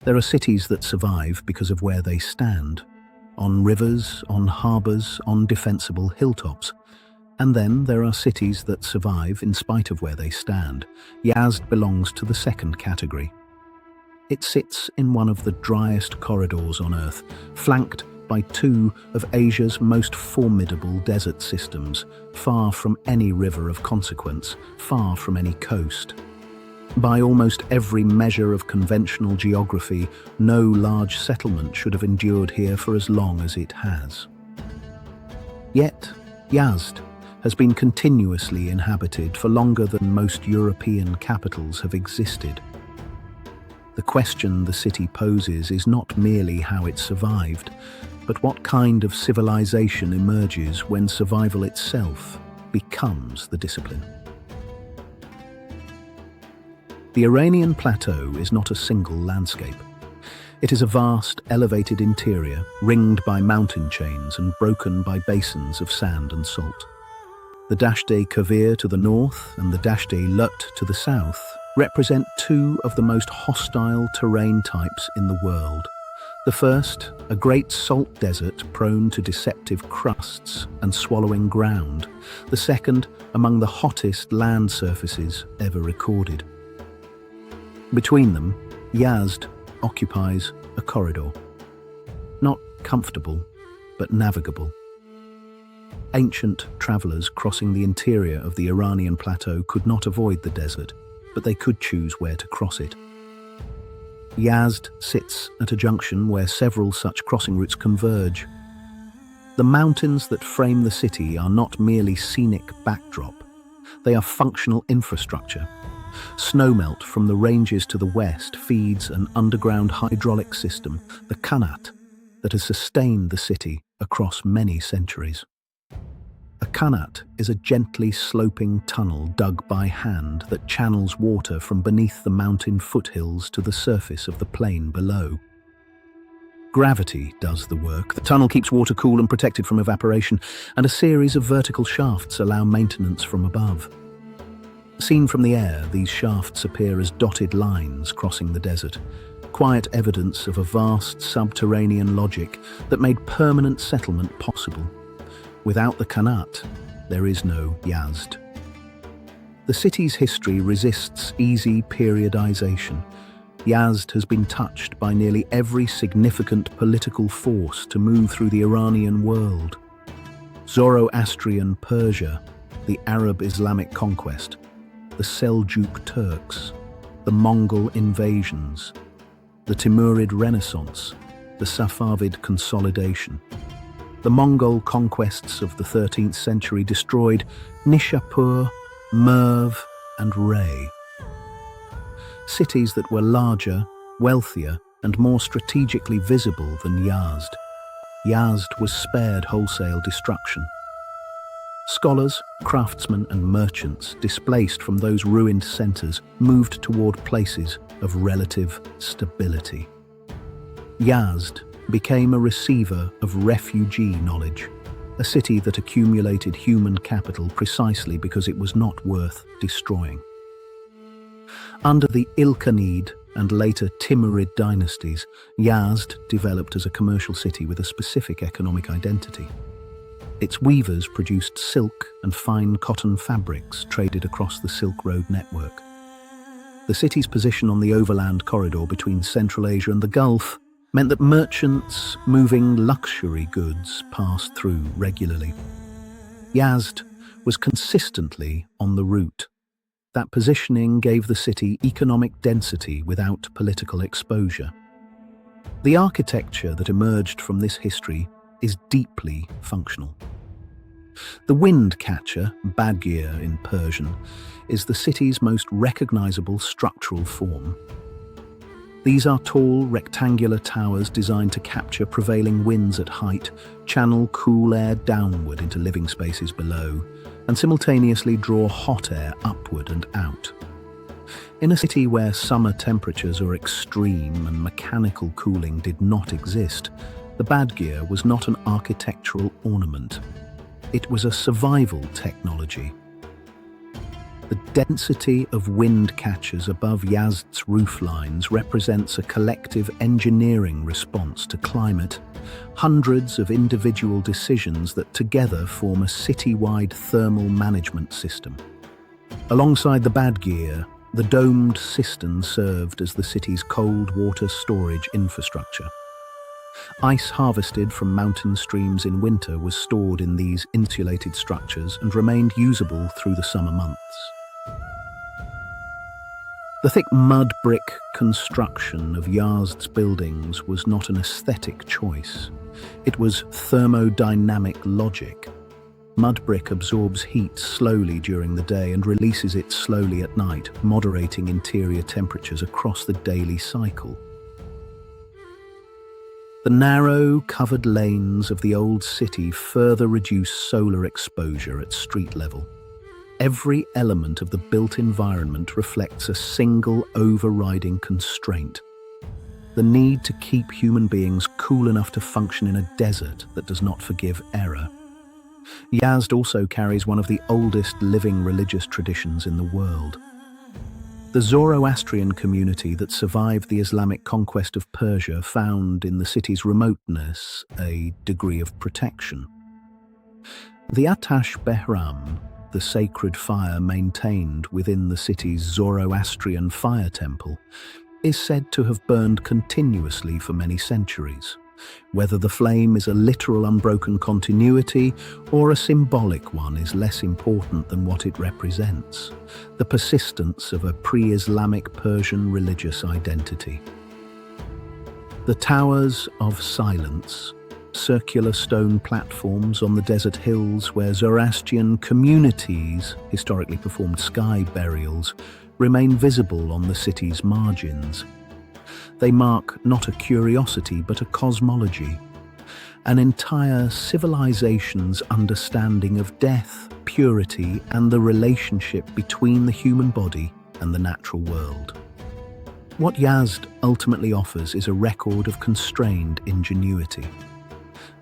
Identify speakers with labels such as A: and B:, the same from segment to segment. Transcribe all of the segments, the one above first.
A: There are cities that survive because of where they stand, on rivers, on harbours, on defensible hilltops. And then there are cities that survive in spite of where they stand. Yazd belongs to the second category. It sits in one of the driest corridors on Earth, flanked by two of Asia's most formidable desert systems, far from any river of consequence, far from any coast. By almost every measure of conventional geography, no large settlement should have endured here for as long as it has. Yet, Yazd has been continuously inhabited for longer than most European capitals have existed. The question the city poses is not merely how it survived, but what kind of civilization emerges when survival itself becomes the discipline. The Iranian plateau is not a single landscape. It is a vast, elevated interior, ringed by mountain chains and broken by basins of sand and salt. The Dasht-e-Kavir to the north and the Dasht-e-Lut to the south represent two of the most hostile terrain types in the world. The first, a great salt desert prone to deceptive crusts and swallowing ground. The second, among the hottest land surfaces ever recorded. Between them, Yazd occupies a corridor. Not comfortable, but navigable. Ancient travelers crossing the interior of the Iranian plateau could not avoid the desert, but they could choose where to cross it. Yazd sits at a junction where several such crossing routes converge. The mountains that frame the city are not merely scenic backdrop, they are functional infrastructure. Snowmelt from the ranges to the west feeds an underground hydraulic system, the Qanat, that has sustained the city across many centuries. A qanat is a gently sloping tunnel dug by hand that channels water from beneath the mountain foothills to the surface of the plain below. Gravity does the work. The tunnel keeps water cool and protected from evaporation, and a series of vertical shafts allow maintenance from above. Seen from the air, these shafts appear as dotted lines crossing the desert, quiet evidence of a vast subterranean logic that made permanent settlement possible. Without the Qanat, there is no Yazd. The city's history resists easy periodization. Yazd has been touched by nearly every significant political force to move through the Iranian world. Zoroastrian Persia, the Arab-Islamic conquest, the Seljuk Turks, the Mongol invasions, the Timurid Renaissance, the Safavid consolidation. The Mongol conquests of the 13th century destroyed Nishapur, Merv, and Ray. Cities that were larger, wealthier, and more strategically visible than Yazd. Yazd was spared wholesale destruction. Scholars, craftsmen, and merchants displaced from those ruined centres moved toward places of relative stability. Yazd became a receiver of refugee knowledge, a city that accumulated human capital precisely because it was not worth destroying. Under the Ilkhanid and later Timurid dynasties, Yazd developed as a commercial city with a specific economic identity. Its weavers produced silk and fine cotton fabrics traded across the Silk Road network. The city's position on the overland corridor between Central Asia and the Gulf meant that merchants moving luxury goods passed through regularly. Yazd was consistently on the route. That positioning gave the city economic density without political exposure. The architecture that emerged from this history is deeply functional. The wind catcher, badgir in Persian, is the city's most recognizable structural form. These are tall, rectangular towers designed to capture prevailing winds at height, channel cool air downward into living spaces below, and simultaneously draw hot air upward and out. In a city where summer temperatures are extreme and mechanical cooling did not exist, the badgir was not an architectural ornament. It was a survival technology. The density of wind catchers above Yazd's rooflines represents a collective engineering response to climate, hundreds of individual decisions that together form a city-wide thermal management system. Alongside the badgir, the domed cistern served as the city's cold water storage infrastructure. Ice harvested from mountain streams in winter was stored in these insulated structures and remained usable through the summer months. The thick mud brick construction of Yazd's buildings was not an aesthetic choice. It was thermodynamic logic. Mud brick absorbs heat slowly during the day and releases it slowly at night, moderating interior temperatures across the daily cycle. The narrow, covered lanes of the old city further reduce solar exposure at street level. Every element of the built environment reflects a single overriding constraint: the need to keep human beings cool enough to function in a desert that does not forgive error. Yazd also carries one of the oldest living religious traditions in the world. The Zoroastrian community that survived the Islamic conquest of Persia found in the city's remoteness a degree of protection. The Atash Behram, the sacred fire maintained within the city's Zoroastrian fire temple, is said to have burned continuously for many centuries. Whether the flame is a literal unbroken continuity or a symbolic one is less important than what it represents: the persistence of a pre-Islamic Persian religious identity. The Towers of Silence, circular stone platforms on the desert hills where Zoroastrian communities historically performed sky burials, remain visible on the city's margins. They mark not a curiosity but a cosmology, an entire civilization's understanding of death, purity, and the relationship between the human body and the natural world. What Yazd ultimately offers is a record of constrained ingenuity.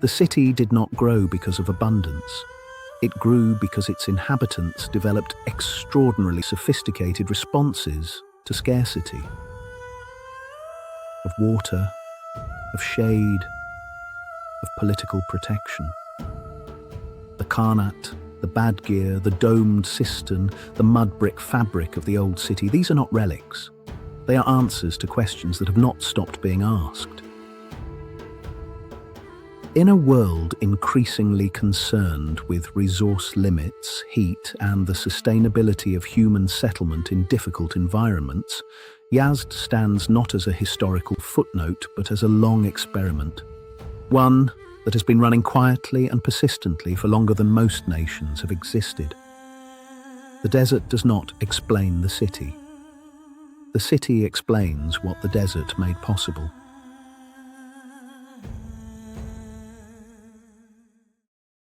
A: The city did not grow because of abundance. It grew because its inhabitants developed extraordinarily sophisticated responses to scarcity. Of water, of shade, of political protection. The Qanat, the badgir, the domed cistern, the mud brick fabric of the old city, these are not relics. They are answers to questions that have not stopped being asked. In a world increasingly concerned with resource limits, heat, and the sustainability of human settlement in difficult environments, Yazd stands not as a historical footnote but as a long experiment. One that has been running quietly and persistently for longer than most nations have existed. The desert does not explain the city. The city explains what the desert made possible.